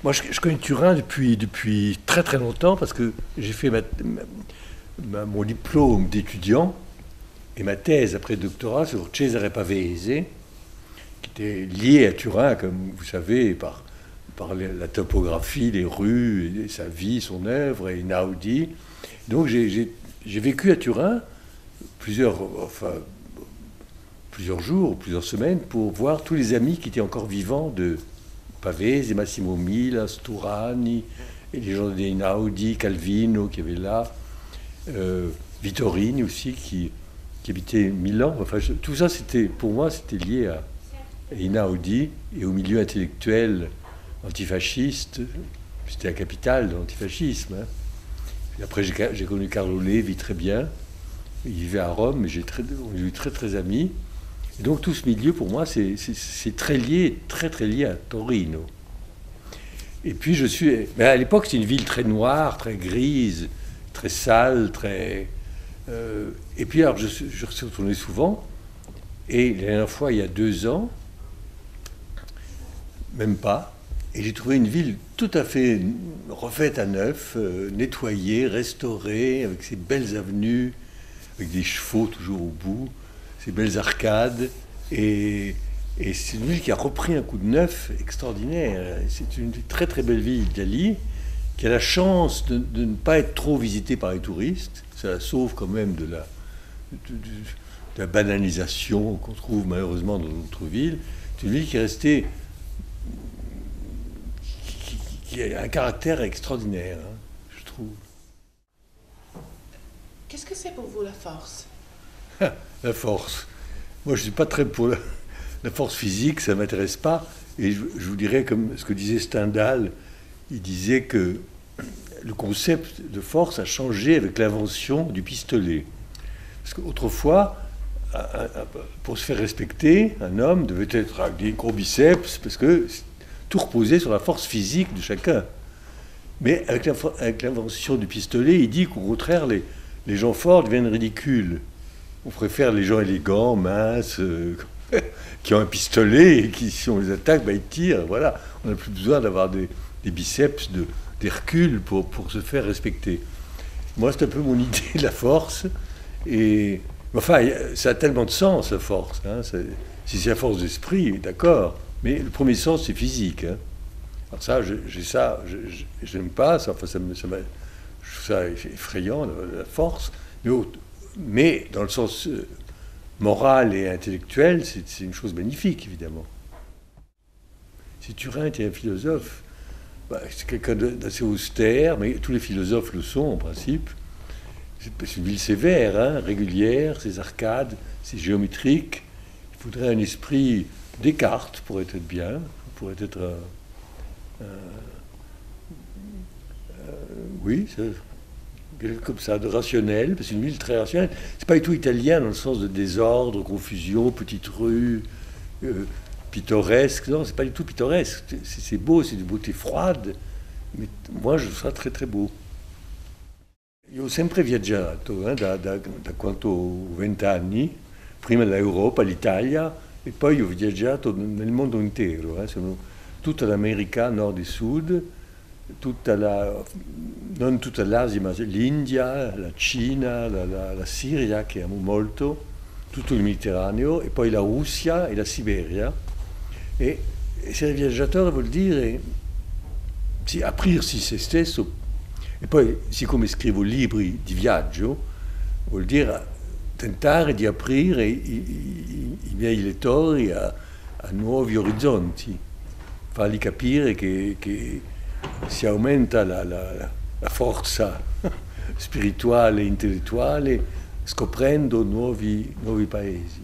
Moi, je connais Turin depuis très très longtemps parce que j'ai fait mon diplôme d'étudiant et ma thèse après le doctorat sur Cesare Pavese, qui était lié à Turin, comme vous savez, par la topographie, les rues, et sa vie, son œuvre, et Einaudi. Donc j'ai vécu à Turin plusieurs jours, plusieurs semaines, pour voir tous les amis qui étaient encore vivants de Pavese, Massimo Mila, Sturani, et les gens d'Einaudi, Calvino qui avaient là, Vittorini aussi qui habitait Milan. Enfin, tout ça, pour moi, c'était lié à Einaudi et au milieu intellectuel antifasciste. C'était la capitale de l'antifascisme. Hein. Et après, j'ai connu Carlo Levi très bien. Il vivait à Rome, mais on est très très amis. Et donc tout ce milieu, pour moi, c'est très lié, très très lié à Torino. Et puis mais à l'époque, c'est une ville très noire, très grise, très sale, très. Et puis alors, je suis retourné souvent. Et la dernière fois, il y a 2 ans, même pas, et j'ai trouvé une ville tout à fait refaite à neuf, nettoyée, restaurée, avec ses belles avenues, avec des chevaux toujours au bout, ces belles arcades. Et c'est une ville qui a repris un coup de neuf extraordinaire. C'est une très très belle ville d'Italie, qui a la chance de ne pas être trop visitée par les touristes. Ça la sauve quand même de la banalisation qu'on trouve malheureusement dans d'autres villes. C'est une ville qui est restée, qui a un caractère extraordinaire, hein, je trouve. Qu'est-ce que c'est pour vous la force? La force. Moi, je ne suis pas très pour la force physique, ça ne m'intéresse pas. Et je vous dirais, comme ce que disait Stendhal, il disait que le concept de force a changé avec l'invention du pistolet. Parce qu'autrefois, pour se faire respecter, un homme devait être avec des gros biceps, parce que tout reposait sur la force physique de chacun. Mais avec l'invention du pistolet, il dit qu'au contraire, les gens forts deviennent ridicules. On préfère les gens élégants, minces, qui ont un pistolet et qui, si on les attaque, ils tirent. Voilà. On n'a plus besoin d'avoir des biceps d'Hercule pour se faire respecter. Moi, c'est un peu mon idée de la force. Et enfin, ça a tellement de sens, la force. Hein. Si c'est la force d'esprit, d'accord. Mais le premier sens, c'est physique. Hein. Alors ça, j'aime pas. Ça, enfin, je trouve ça effrayant, la force. Mais dans le sens moral et intellectuel, c'est une chose magnifique, évidemment. Si Turin était un philosophe, c'est quelqu'un d'assez austère, mais tous les philosophes le sont, en principe. C'est une ville sévère, hein, régulière, ses arcades, c'est géométrique. Il faudrait un esprit Descartes pour être bien, pour être oui, quelque chose comme ça, de rationnel, parce que c'est une ville très rationnelle. C'est pas du tout italien dans le sens de désordre, confusion, petites rues, pittoresque. Non, c'est pas du tout pittoresque. C'est beau, c'est de beauté froide, mais moi je trouve ça très très beau. Io ho sempre viaggiato, da quando ho 20 anni, prima l'Europa, l'Italia, e poi ho viaggiato nel mondo intero. Sono tutta l'America, nord e sud, non tutta l'Asia, ma l'India, la Cina, la Siria, che amo molto, tutto il Mediterraneo, e poi la Russia e la Siberia. E essere viaggiatore vuol dire aprirsi se stesso. E poi, siccome scrivo libri di viaggio, vuol dire tentare di aprire i miei lettori a nuovi orizzonti, fargli capire che si aumenta la forza spirituale e intellettuale scoprendo nuovi paesi.